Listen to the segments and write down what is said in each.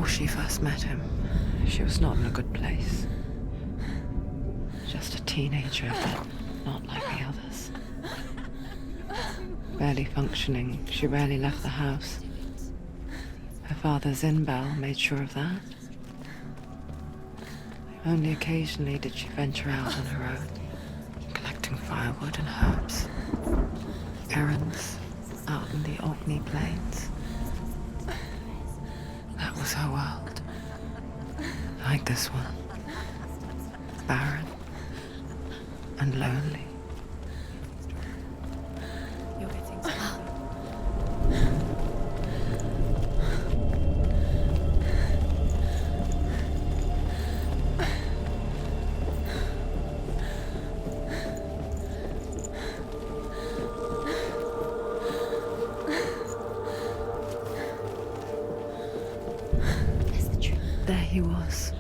Before she first met him, she was not in a good place. Just a teenager, but not like the others. Barely functioning, she rarely left the house. Her father's in-bell made sure of that. Only occasionally did she venture out on her own, collecting firewood and herbs. Errands out in the Orkney plains. That was her world. Like this one. Barren and lonely. You're getting somewhere. There he was.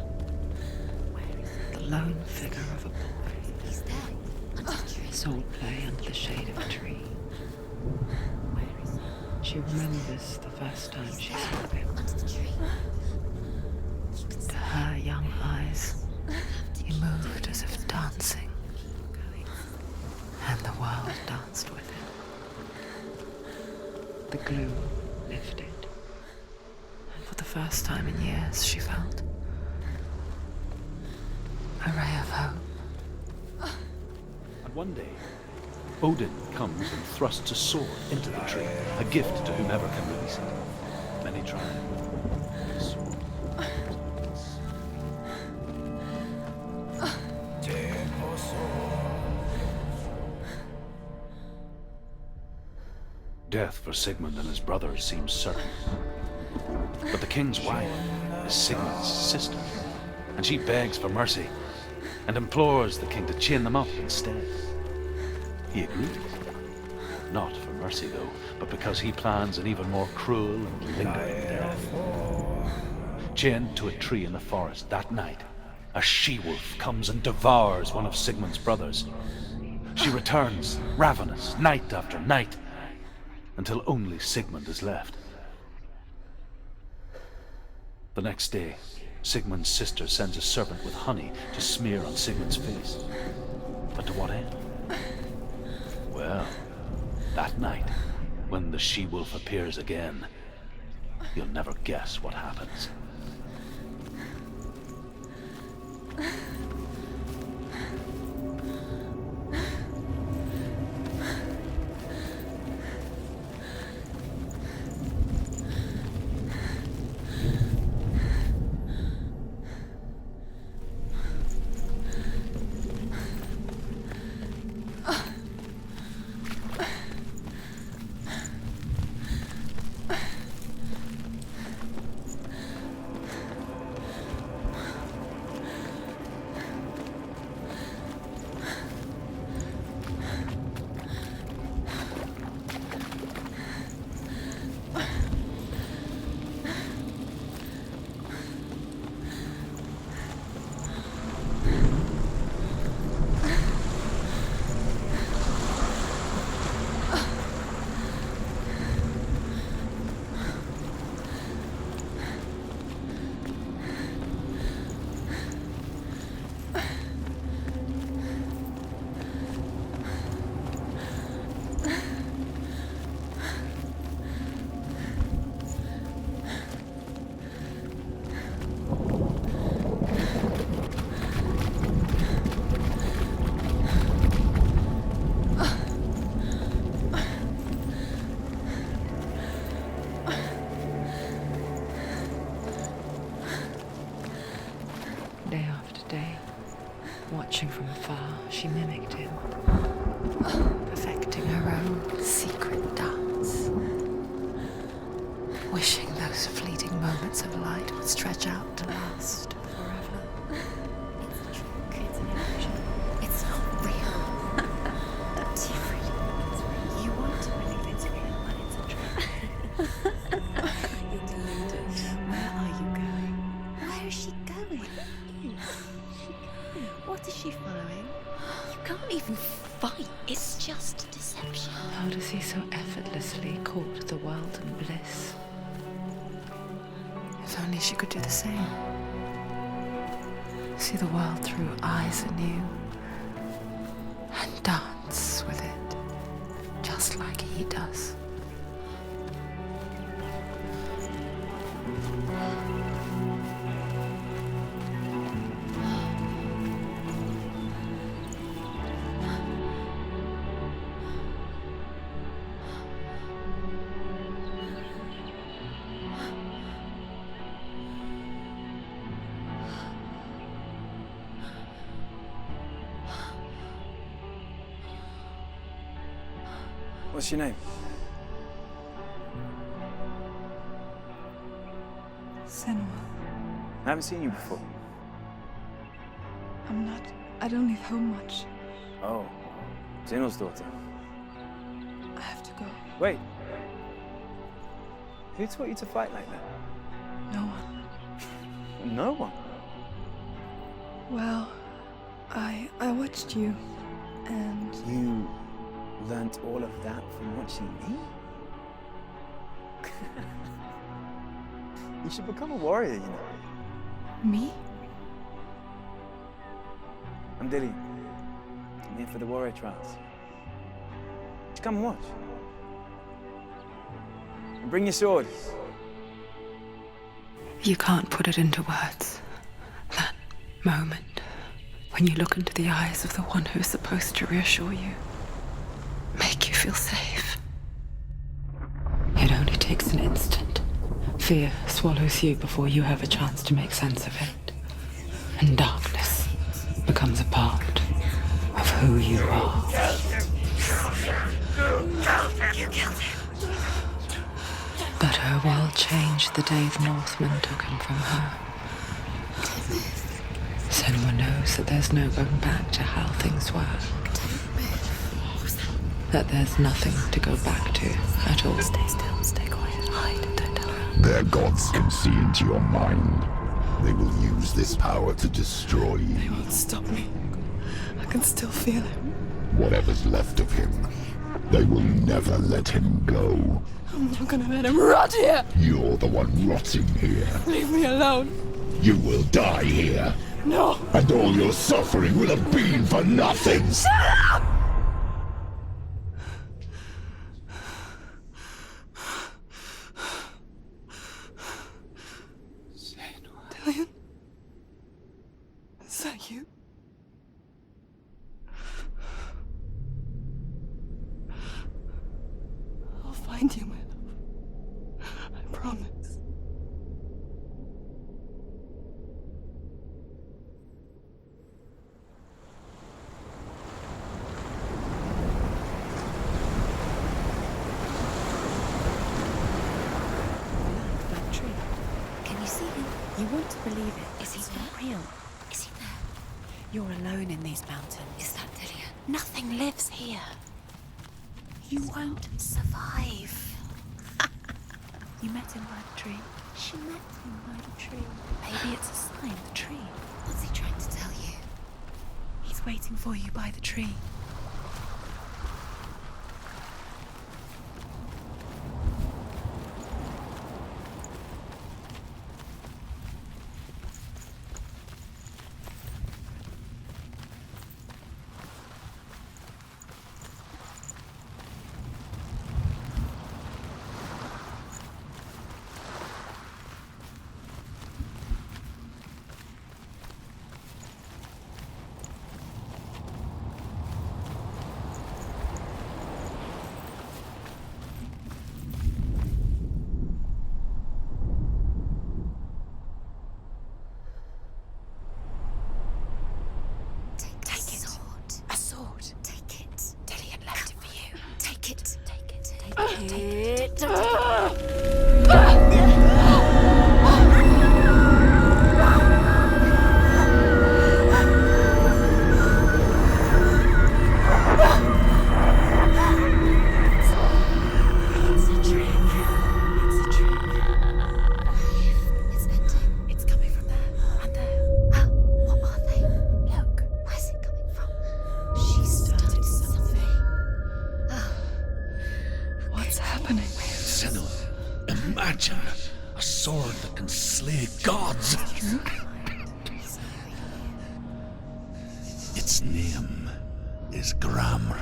The lone figure of a boy. He's there, under the tree. Soul play under the shade of a tree. Where is he? She remembers the first time she saw him. Under the tree. To her young eyes, he moved as if dancing, and the world danced with him. The gloom lifted, and for the first time in years, she felt a ray of hope. And one day, Odin comes and thrusts a sword into the tree, a gift to whomever can release it. Many try. The sword. Death for Sigmund and his brothers seems certain. But the king's wife is Sigmund's sister, and she begs for mercy and implores the king to chain them up instead. He agrees. Not for mercy, though, but because he plans an even more cruel and lingering death. Chained to a tree in the forest that night, a she-wolf comes and devours one of Sigmund's brothers. She returns, ravenous, night after night, until only Sigmund is left. The next day, Sigmund's sister sends a servant with honey to smear on Sigmund's face. But to what end? Well, that night, when the she-wolf appears again, you'll never guess what happens. Day after day, watching from afar, she mimicked him, perfecting her own secret dance, wishing those fleeting moments of light would stretch out to last forever. It's a trick. It's an illusion. It's not real. Do you really think it's real? You want to believe it's real, but it's a trick. You're deluded. Where are you going? Where is she going? What is she following? You can't even fight. It's just deception. How does he so effortlessly court the world and bliss? If If only she could do the same. See the world through eyes anew. And dance with it. Just like he does. What's your name? Senua. I haven't seen you before. I don't leave home much. Oh, Zeno's daughter. I have to go. Wait. Who taught you to fight like that? No one. No one. Well, I watched you, and You learnt all of that from watching me? You should become a warrior, you know. me? I'm Dillian. I'm here for the warrior trials. Just come and watch. And bring your sword. You can't put it into words. That moment when you look into the eyes of the one who is supposed to reassure you, make you feel safe. It only takes an instant. Fear swallows you before you have a chance to make sense of it. And darkness becomes a part of who you are. You killed him. But her world changed the day the Northmen took him from her. Senua knows that there's no going back to how things were. That there's nothing to go back to at all. Stay still, stay quiet, hide, don't tell her. Their gods can see into your mind. They will use this power to destroy They you. won't stop me. I can still feel him. Whatever's left of him, they will never let him go. I'm not gonna let him rot here! You're the one rotting here. Leave me alone! You will die here. No! And all your suffering will have been for nothing. Dillian? Is that you? I'll find you, my love. I promise. That tree. Can you see him? You want to believe it. Is he not real? Is he there? You're alone in these mountains. Is that Dillian? Nothing lives here. You won't survive. You met him by the tree. She met him by the tree. Maybe it's a sign, the tree. What's he trying to tell you? He's waiting for you by the tree. A sword that can slay gods. Its name is Gramr.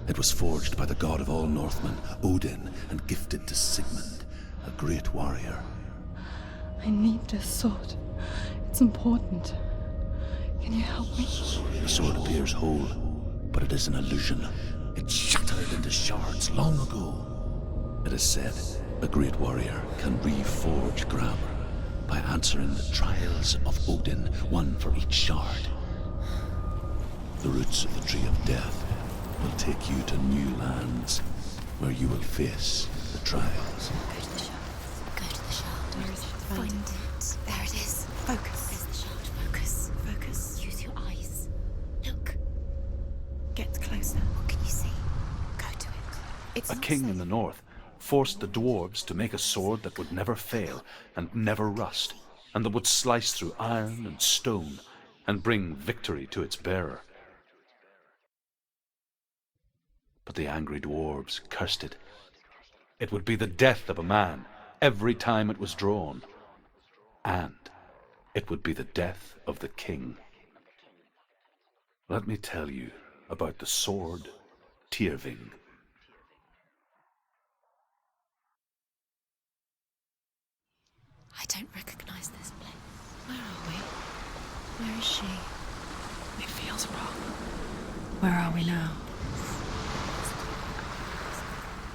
It was forged by the god of all Northmen, Odin, and gifted to Sigmund, a great warrior. I need this sword. It's important. Can you help me? The sword appears whole, but it is an illusion. It shattered into shards long ago. It is said a great warrior can reforge Gramr by answering the trials of Odin, one for each shard. The roots of the Tree of Death will take you to new lands where you will face the trials. Go to the shard. Go to the shard. Where is it? Find it. There it is. Focus. There's the shard. Focus. Focus. Use your eyes. Look. Get closer. What can you see? Go to it. It's A not king safe. in the north forced the dwarves to make a sword that would never fail and never rust, and that would slice through iron and stone and bring victory to its bearer. But the angry dwarves cursed it. It would be the death of a man every time it was drawn, and it would be the death of the king. Let me tell you about the sword Tyrving. I don't recognize this place. Where are we? Where is she? It feels wrong. Where are we now?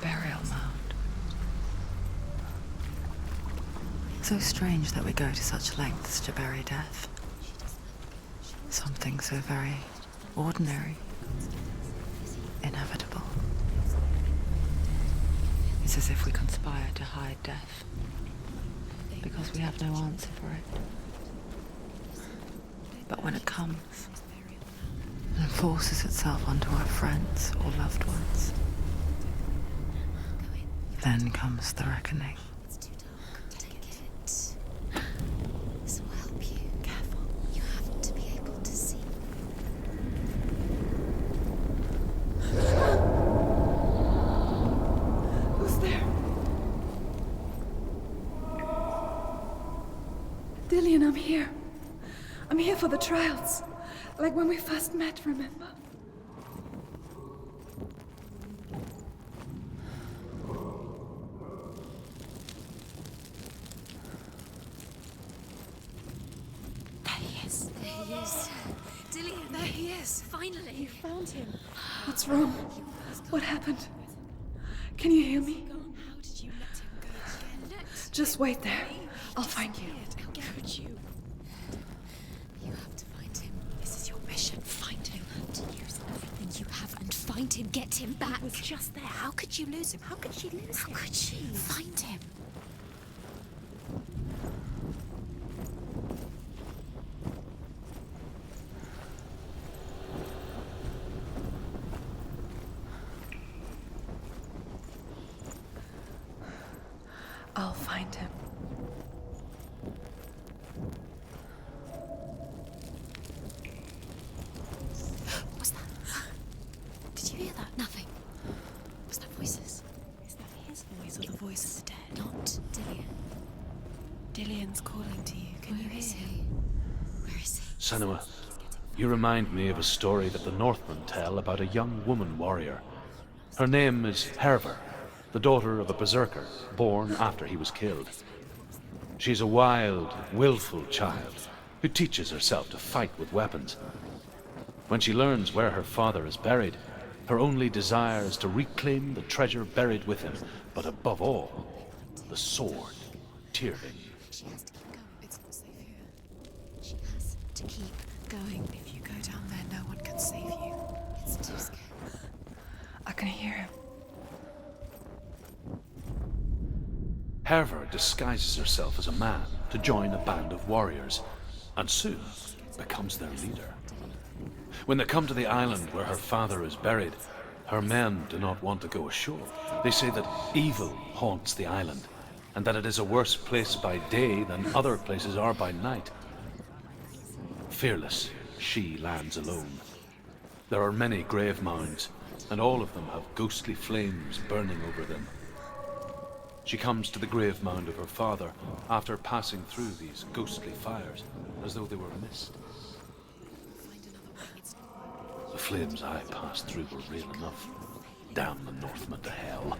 Burial mound. So strange that we go to such lengths to bury death. Something so very ordinary, inevitable. It's as if we conspire to hide death, because we have no answer for it. But when it comes and forces itself onto our friends or loved ones, then comes the reckoning. It's too dark. Take it. This will help you. Careful. You have to be able to see. Who's there? Dillian, I'm here. I'm here for the trials. Like when we first met, remember? There he is. There he is. Dillian, there he is. Finally. You found him. What's wrong? What happened? Can you hear me? How did you let him go again? Just wait there. I'll find you. How could you? You have to find him. This is your mission. Find him. To use everything you have and find him. Get him back. He was just there. How could you lose him? How could she lose How him? could she? Find him. I'll find him. What was that? Did you hear that? Nothing. Was that voices? Is that his voice or the voice of the dead? Not Dillian. Dillian's calling to you. Can you Where is hear he? him? Where is he? Senua, you remind me of a story that the Northmen tell about a young woman warrior. Her name is Hervor, the daughter of a berserker born after he was killed. She's a wild, willful child who teaches herself to fight with weapons. When she learns where her father is buried, her only desire is to reclaim the treasure buried with him, but above all, the sword, Tyrving. She has to keep going. It's not safe here. She has to keep going. If you go down there, no one can save you. It's too scary. I can hear him. Hervor disguises herself as a man to join a band of warriors, and soon becomes their leader. When they come to the island where her father is buried, her men do not want to go ashore. They say that evil haunts the island, and that it is a worse place by day than other places are by night. Fearless, she lands alone. There are many grave mounds, and all of them have ghostly flames burning over them. She comes to the grave mound of her father after passing through these ghostly fires, as though they were mist. The flames I passed through were real enough. Damn the Northmen to hell.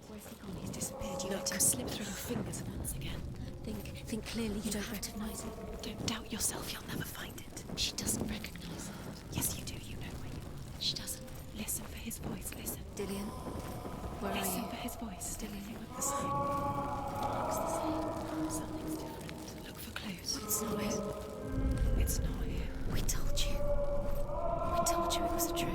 Where's he gone? He's disappeared. You let him slip through your fingers once again. Think clearly. You don't recognize it. Don't doubt yourself. You'll never find it. She doesn't recognize it. Yes, you do. You know where you are. She doesn't. Listen for his voice. Listen. Dillian, where are you? Listen for his voice. Dillian, you look the same. Looks the same. Something's different. Look for clues. It's not here. It's not here. We told you. We told you it was a trick.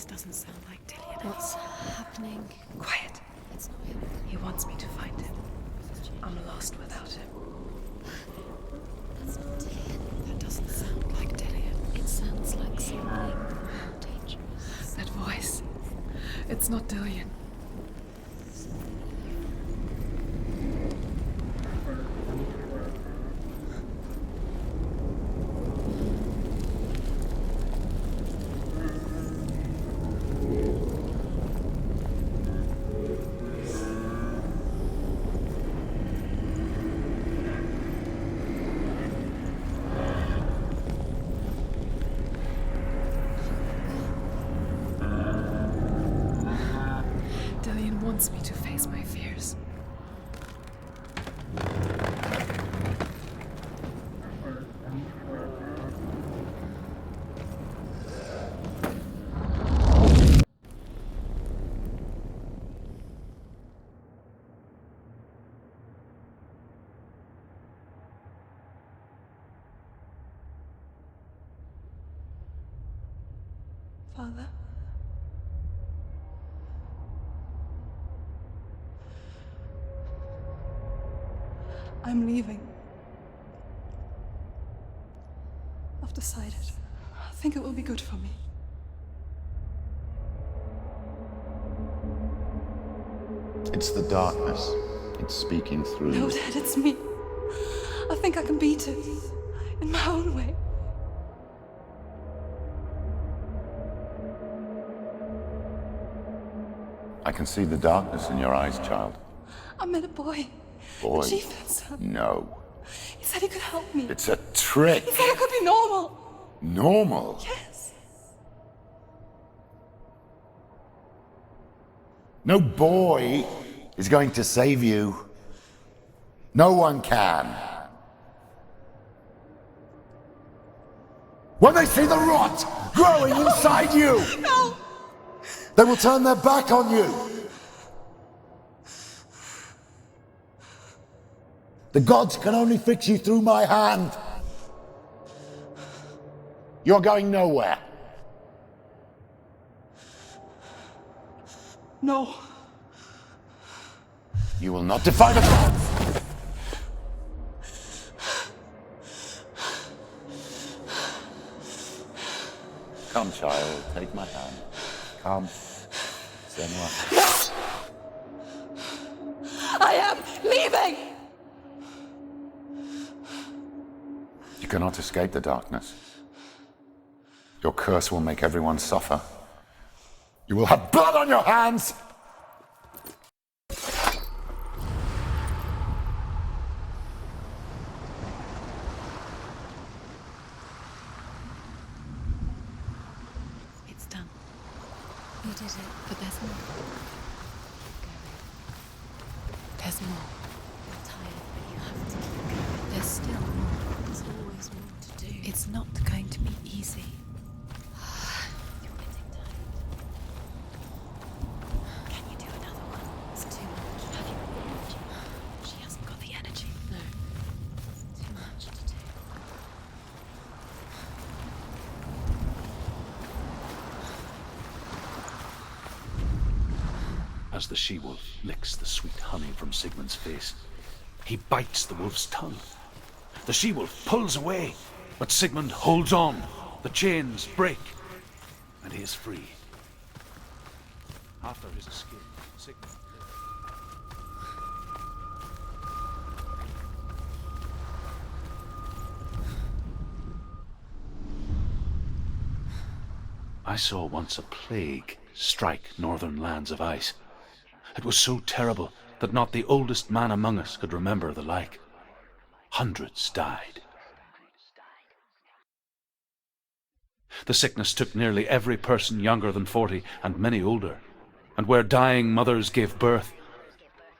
Doesn't sound like Dillian. What's happening? Quiet. It's not him. He wants me to find him. I'm lost without him. That's not Dillian. That doesn't sound like Dillian. It sounds like something dangerous. That voice. It's not Dillian. Wants me to face my fears. Father? I'm leaving. I've decided. I think it will be good for me. It's the darkness. It's speaking through No, you. Dad, it's me. I think I can beat it. In my own way. I can see the darkness in your eyes, child. I met a boy. Boy. The chieftain's son. No. He said he could help me. It's a trick. He said I could be normal. Normal? Yes. No boy is going to save you. No one can. When they see the rot growing inside you, No! they will turn their back on you. The gods can only fix you through my hand. You're going nowhere. No. You will not defy the gods. Come, child, take my hand. Come. Senua. I am leaving! You cannot escape the darkness. Your curse will make everyone suffer. You will have blood on your hands! It's done. You did it, but there's more. There's more. You're tired, but you have to keep going. There's still more. There's always more to do. It's not going to be easy. You're getting tired. Can you do another one? It's too much. Have you got the energy? She hasn't got the energy. No. Too much to do. As the she-wolf licks the sweet honey from Sigmund's face, he bites the wolf's tongue. The she-wolf pulls away, But Sigmund holds on. The chains break, and he is free. After his escape, Sigmund lived. I saw once a plague strike northern lands of ice. It was so terrible that not the oldest man among us could remember the like. Hundreds died. The sickness took nearly every person younger than 40 and many older. And where dying mothers gave birth,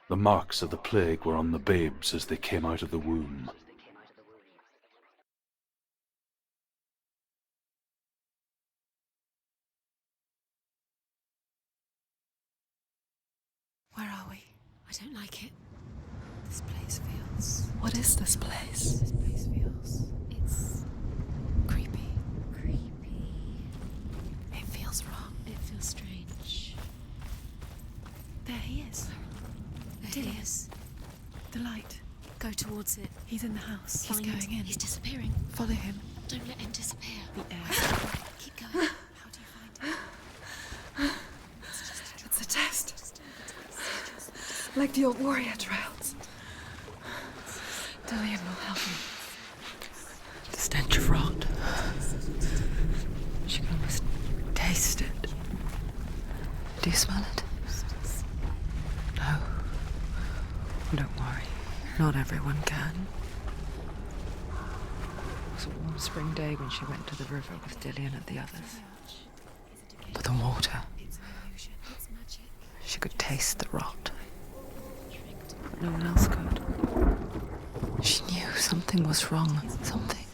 the marks of the plague were on the babes as they came out of the womb. Where are we? I don't like it. This place feels... What is this place? This place feels... It's... creepy. Creepy. It feels wrong. It feels strange. There he is. There he is. The light. Go towards it. He's in the house. Find. He's going in. He's disappearing. Follow him. Don't let him disappear. The air. Keep going. How do you find it? It's a test. Like the old warrior trials. Dillian will help me. The stench of rot. She can almost taste it. Do you smell it? No. Don't worry. Not everyone can. It was a warm spring day when she went to the river with Dillian and the others. But the water. She could taste the rot. But no one else could. She knew something was wrong. Something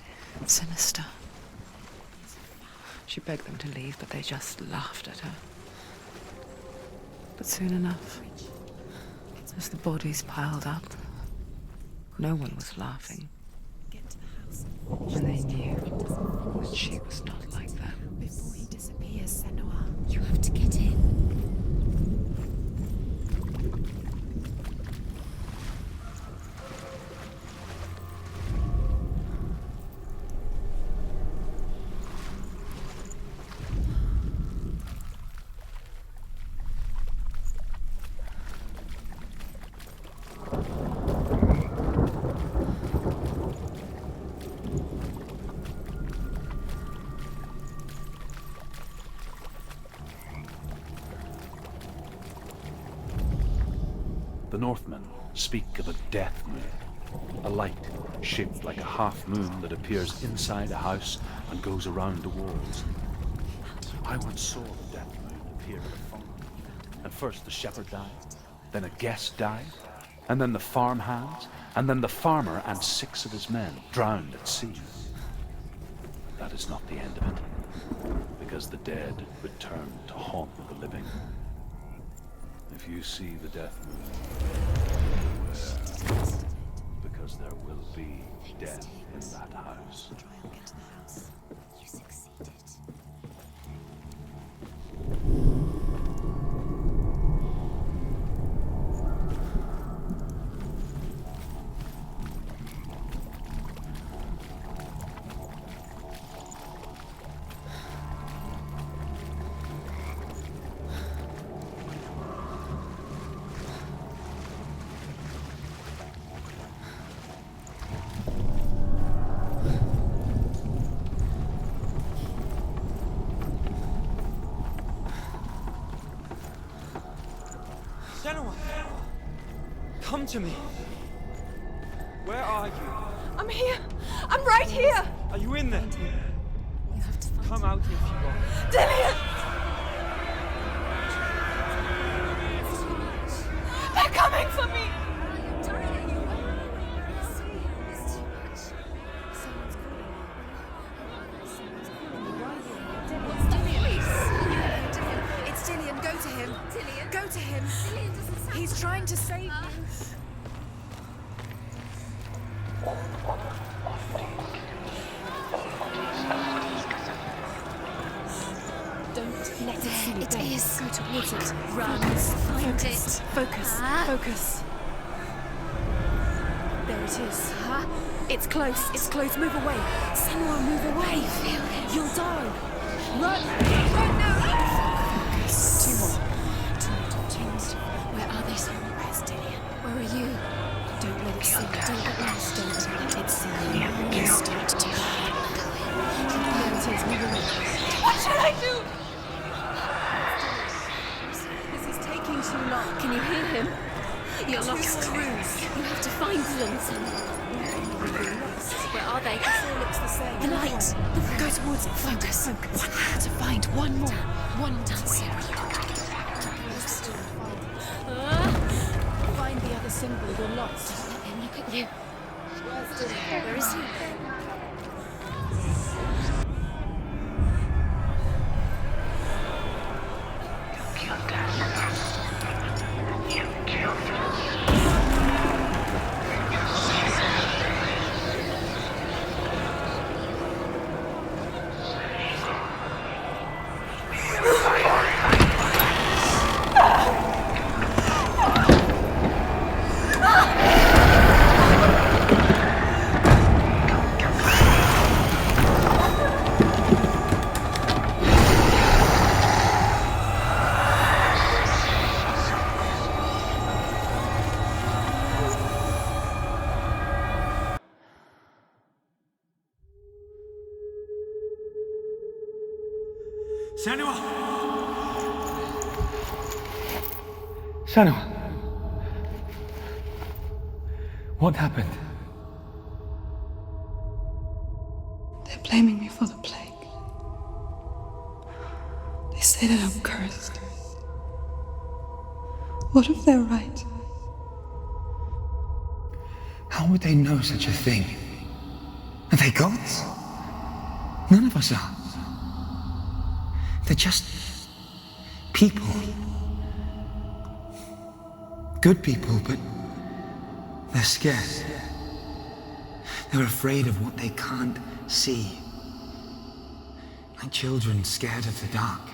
sinister. She begged them to leave, but they just laughed at her. But soon enough, as the bodies piled up, no one was laughing. And they knew that she was not like them. Before he disappears, Senua, you have to get in. The Northmen speak of a death moon, a light shaped like a half moon that appears inside a house and goes around the walls. I once saw the death moon appear at a farm, and first the shepherd died, then a guest died, and then the farmhands, and then the farmer and 6 of his men drowned at sea. But that is not the end of it, because the dead return to haunt the living. If you see the death moon, beware, because there will be death in that house. Try and get to the house. You succeeded. Senua! Come to me! Where are you? I'm here! I'm right here! Are you in there? You have to find Come out if you want. Dillian! They're coming for me! It's Dillian. Go to him. Dillian. Go to him. Dillian doesn't sound. He's trying to save you. Don't let it see you. It is. Go towards it. Run. Find it. Focus. Focus. There is it is. Huh? It's close. It's close. Move away. Senua, move away. Feel it. You'll die. Run! Run now! Two more. Where are they, Senua? Where's Dillian? Where are you? Don't let it see you. Don't get lost. Don't let it see you. You start to hide. There it is. Move away. What should I do? This is taking too long. Can you hear him? You're lost. You have to find them, Senua. Where are they? It all looks the same. The light. Go towards it. Focus. One more to find. One more. One more. Find the other symbol. You're lost. Don't let him look at you. Where is he? Senua! Senua! What happened? They're blaming me for the plague. They say that I'm cursed. What if they're right? How would they know such a thing? Are they gods? None of us are. They're just people. Good people, but they're scared. They're afraid of what they can't see. Like children scared of the dark.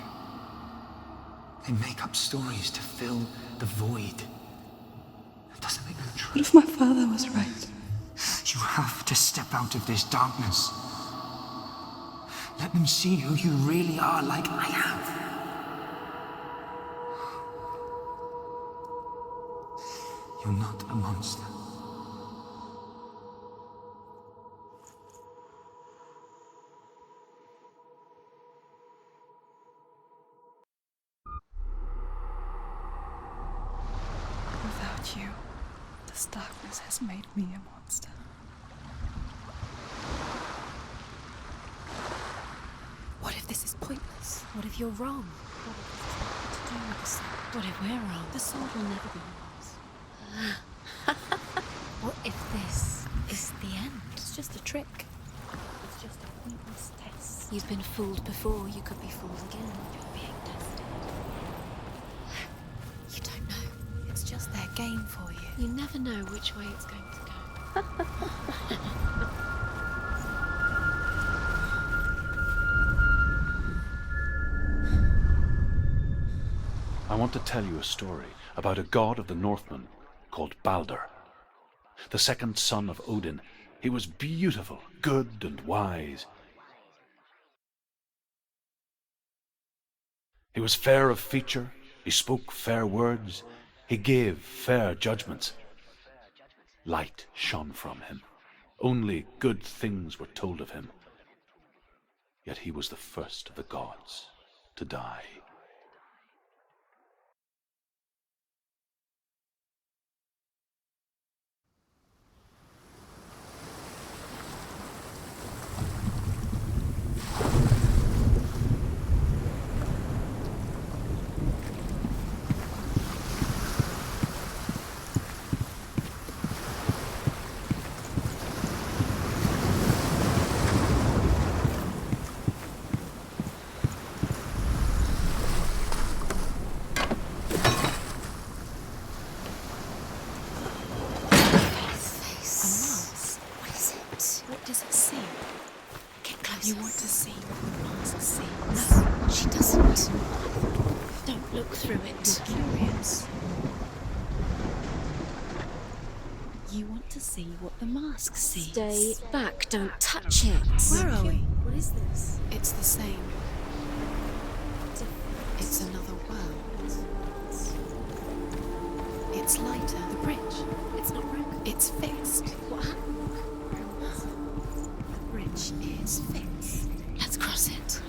They make up stories to fill the void. That doesn't make them true. What if my father was right? You have to step out of this darkness. Let them see who you really are, like I have. You're not a monster. Without you, this darkness has made me a monster. What if this is pointless? What if you're wrong? What if this has nothing to do with the sword? What if we're wrong? The sword will never be yours. What if this is the end? It's just a trick. It's just a pointless test. You've been fooled before. You could be fooled again. You're being tested. You don't know. It's just their game for you. You never know which way it's going to go. I want to tell you a story about a god of the Northmen called Balder. The second son of Odin. He was beautiful, good and wise. He was fair of feature, he spoke fair words, he gave fair judgments. Light shone from him. Only good things were told of him. Yet he was the first of the gods to die. You want to see what the mask sees? No, she doesn't. Don't look through it. You're curious. You want to see what the mask sees. Stay back, don't touch it. Where are we? What is this? It's the same. It's another world. It's lighter. The bridge. It's not broken. It's fixed. What happened? The bridge is fixed. Let's cross it.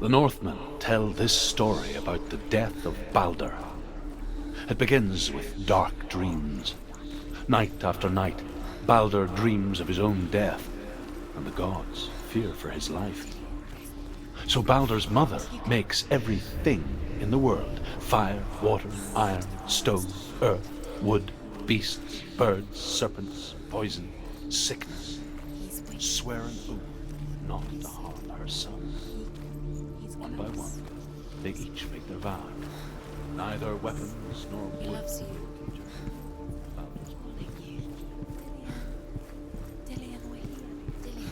The Northmen tell this story about the death of Balder. It begins with dark dreams. Night after night, Balder dreams of his own death, and the gods fear for his life. So Balder's mother makes everything in the world: fire, water, iron, stone, earth, wood, beasts, birds, serpents, poison, sickness, swear an oath not to harm her son. One by one, they each make their vow. Neither weapons nor wood. He loves you. Balder's mother. Dillian, we're here. Dillian.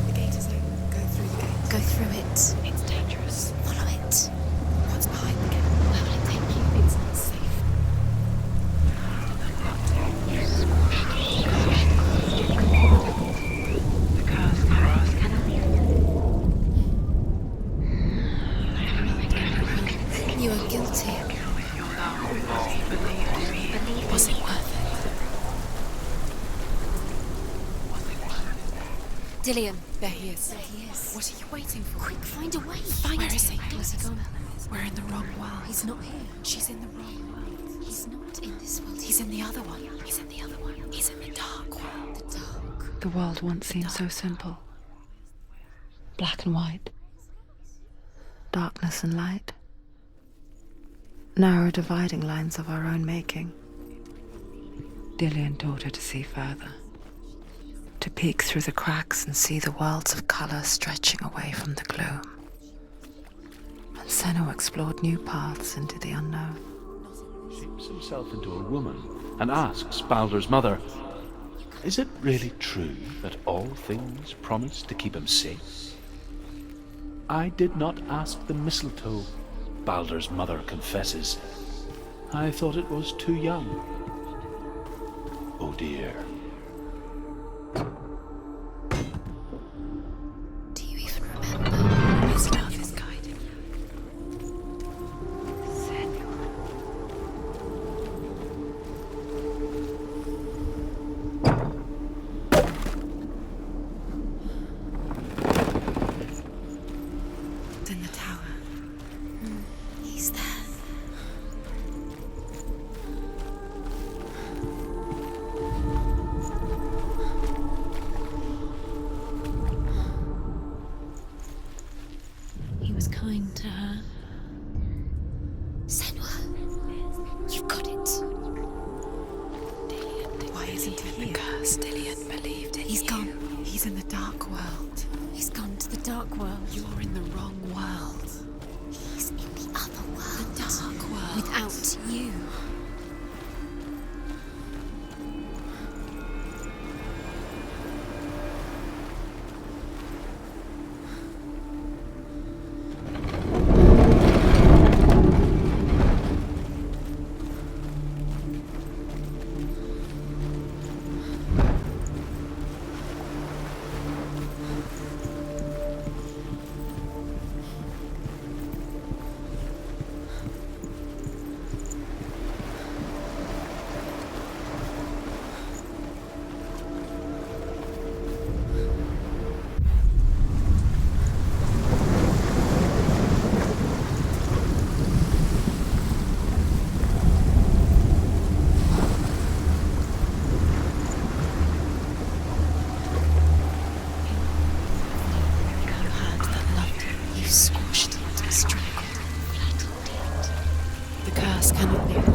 The gate is open. Go through the gate. Go through it. It's dangerous. Follow it. What's behind the gate? Where will it take you? It's not safe. You are guilty. Was it worth it? Dillian. There he is. There he is. What are you waiting for? Quick, find a way. Find Where is he? Where's he gone? We're in the wrong world. He's not here. She's in the wrong world. He's not in this world. He's in the other one. He's in the other one. He's in the dark world. the dark. The world once seemed so simple. Black and white. Darkness and light. Narrow dividing lines of our own making. Dillian taught her to see further. To peek through the cracks and see the worlds of colour stretching away from the gloom. And Senua explored new paths into the unknown. Shapes himself into a woman and asks Balder's mother, "Is it really true that all things promise to keep him safe?" "I did not ask the mistletoe," Balder's mother confesses. "I thought it was too young." Oh dear. Do you even remember? His love is guiding. It's in the tower. He's there. He was kind to her. Senua, you've got it. Why isn't he here? Because Dillian believed in He's you. gone. He's in the dark world. He's gone to the dark world. You're in the wrong world. He's in the other world. The dark world. Without you. You squashed it, strangled, flattened it. The curse cannot live.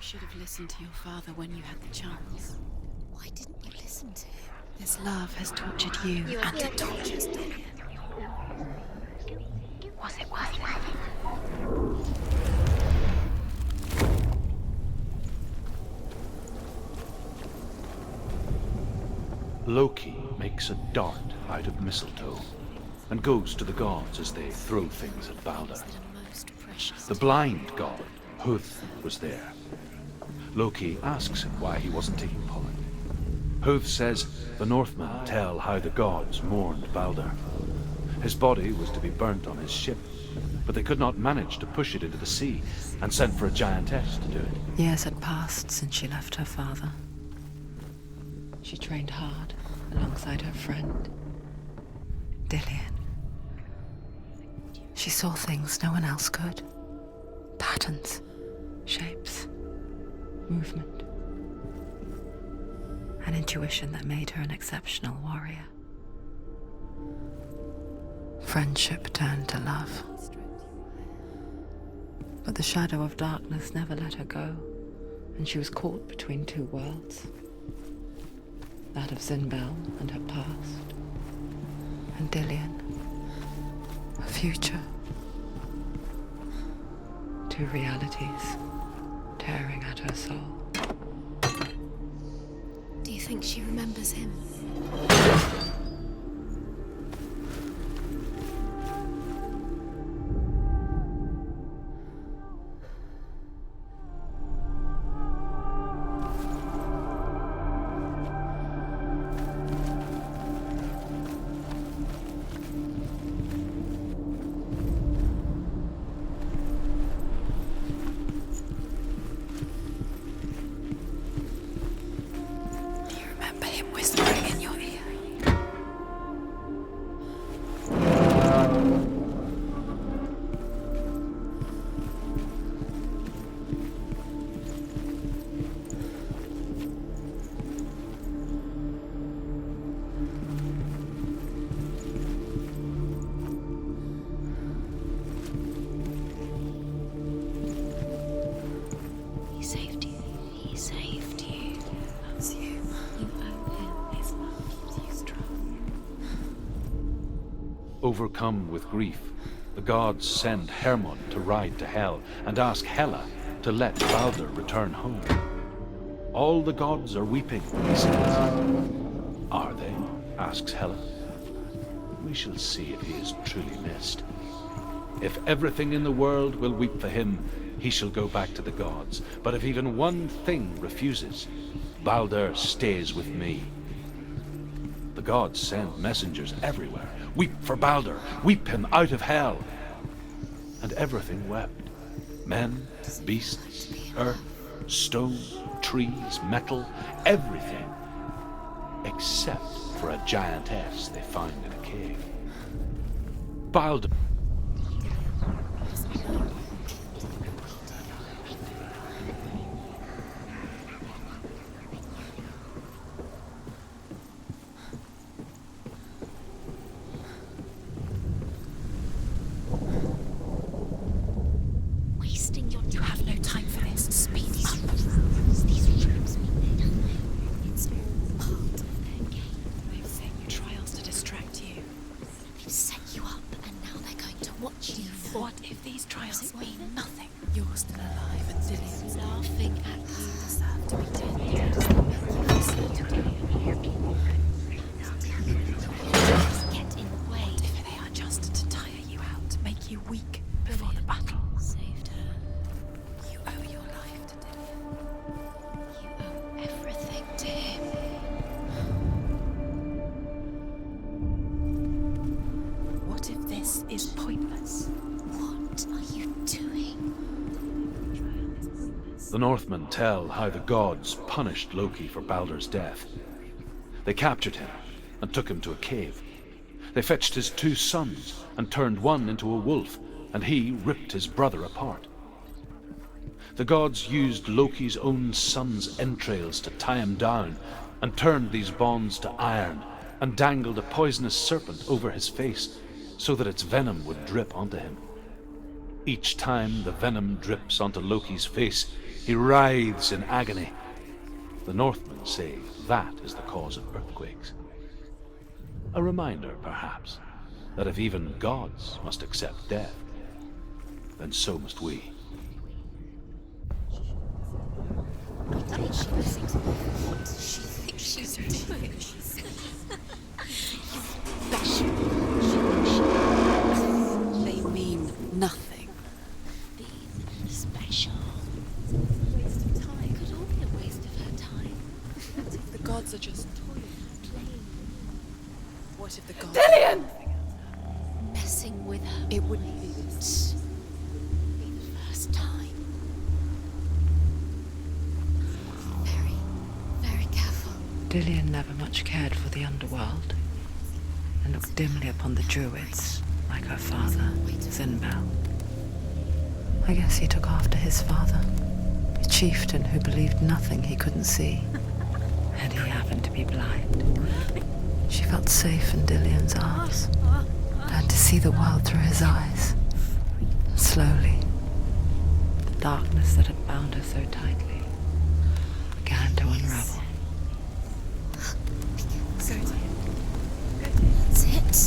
should have listened to your father when you had the chance. Why didn't you listen to him? This love has tortured you, and it tortures Dillian. Was it worth it? Loki makes a dart out of mistletoe and goes to the gods as they throw things at Balder. The blind god, Huth, was there. Loki asks him why he wasn't taking pollen. Huth says the Northmen tell how the gods mourned Balder. His body was to be burnt on his ship, but they could not manage to push it into the sea and sent for a giantess to do it. Years had passed since she left her father. She trained hard alongside her friend, Dillian. She saw things no one else could. Patterns, shapes, movement. An intuition that made her an exceptional warrior. Friendship turned to love. But the shadow of darkness never let her go, and she was caught between two worlds. That of Zinbel and her past, and Dillian, her future. Two realities tearing at her soul. Do you think she remembers him? Overcome with grief, the gods send Hermod to ride to Hel and ask Hela to let Balder return home. All the gods are weeping, he says. Are they? Asks Hela. We shall see if he is truly missed. If everything in the world will weep for him, he shall go back to the gods. But if even one thing refuses, Balder stays with me. The gods send messengers everywhere. Weep for Balder, weep him out of hell. And everything wept. Men, beasts, earth, stone, trees, metal, everything. Except for a giantess they find in a cave. Balder. You have no time for this. Speed up. These rooms mean nothing. It's all part of their game. They've set you trials to distract you. They've set you up, and now they're going to watch you. What if these trials mean nothing? You're still alive, and Dillian's Laughing at you. deserve to be dead. Get in the way. What if they are just to tire you out, make you weak before the battle? Saved her. You owe your life to Dillian. You owe everything to him. What if this is pointless? What are you doing? The Northmen tell how the gods punished Loki for Balder's death. They captured him and took him to a cave. They fetched his 2 sons and turned one into a wolf, and he ripped his brother apart. The gods used Loki's own son's entrails to tie him down and turned these bonds to iron and dangled a poisonous serpent over his face so that its venom would drip onto him. Each time the venom drips onto Loki's face, He writhes in agony. The Northmen say that is the cause of earthquakes. A reminder, perhaps, that if even gods must accept death, then so must we. What does she think she's doing? They mean nothing. Being special. Waste of time. Could all be a waste of her time. What if the gods are just toying? Playing. What if the gods Dillian! Messing with her. It wouldn't be this. Be the first time. Very, very careful. Dillian never much cared for the underworld, and looked dimly upon the druids, like her father, Zinbel. I guess he took after his father, a chieftain who believed nothing he couldn't see, and he happened to be blind. She felt safe in Dillian's arms, learned to see the world through his eyes. And slowly, the darkness that had bound her so tightly began to unravel. That's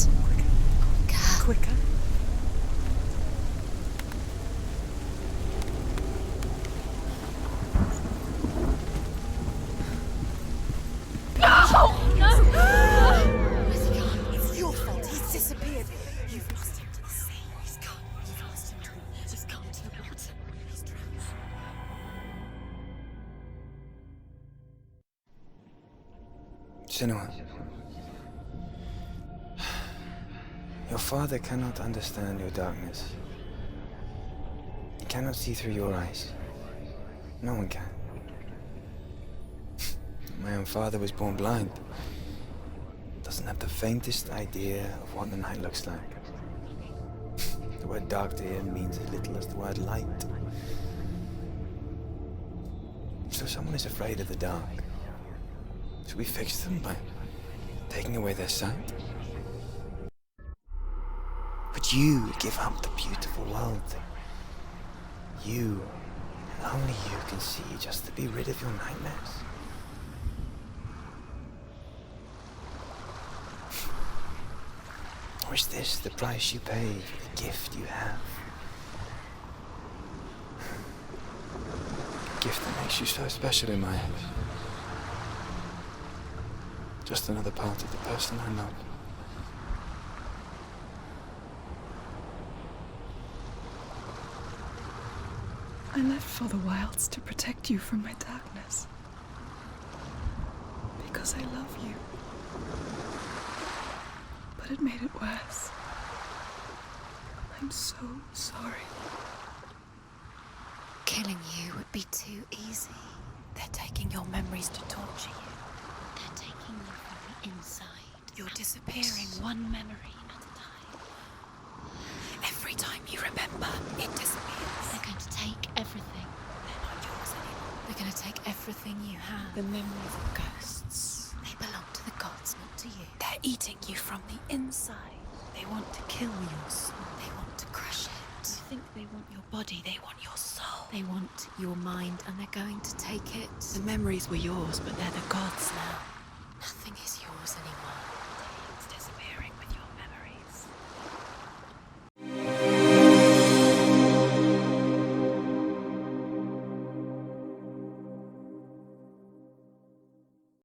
it. Quicker. Where's he gone? It's your fault. He's disappeared. You've lost him to the sea. He's gone. You've lost him to He's gone to the water. He's drowned. Senua. Your father cannot understand your darkness. He cannot see through your eyes. No one can. My own father was born blind. Doesn't have the faintest idea of what the night looks like. The word dark to him means as little as the word light. So someone is afraid of the dark. Should we fix them by taking away their sight? Would you give up the beautiful world? You, and only you, can see just to be rid of your nightmares. Or is this the price you pay for the gift you have? A gift that makes you so special in my eyes. Just another part of the person I love. I left for the wilds to protect you from my darkness. Because I love you. But it made it worse. I'm so sorry. Killing you would be too easy. They're taking your memories to torture you. They're taking you from the inside. You're disappearing one memory at a time. Every time you remember, it disappears. They're going to take everything. They're not yours anymore. They're going to take everything you have. The memories of ghosts. They belong to the gods, not to you. They're eating you from the inside. They want to kill your soul. They want to crush it. You think they want your body, they want your soul. They want your mind, and they're going to take it. The memories were yours, but they're the gods now. Nothing is yours anymore.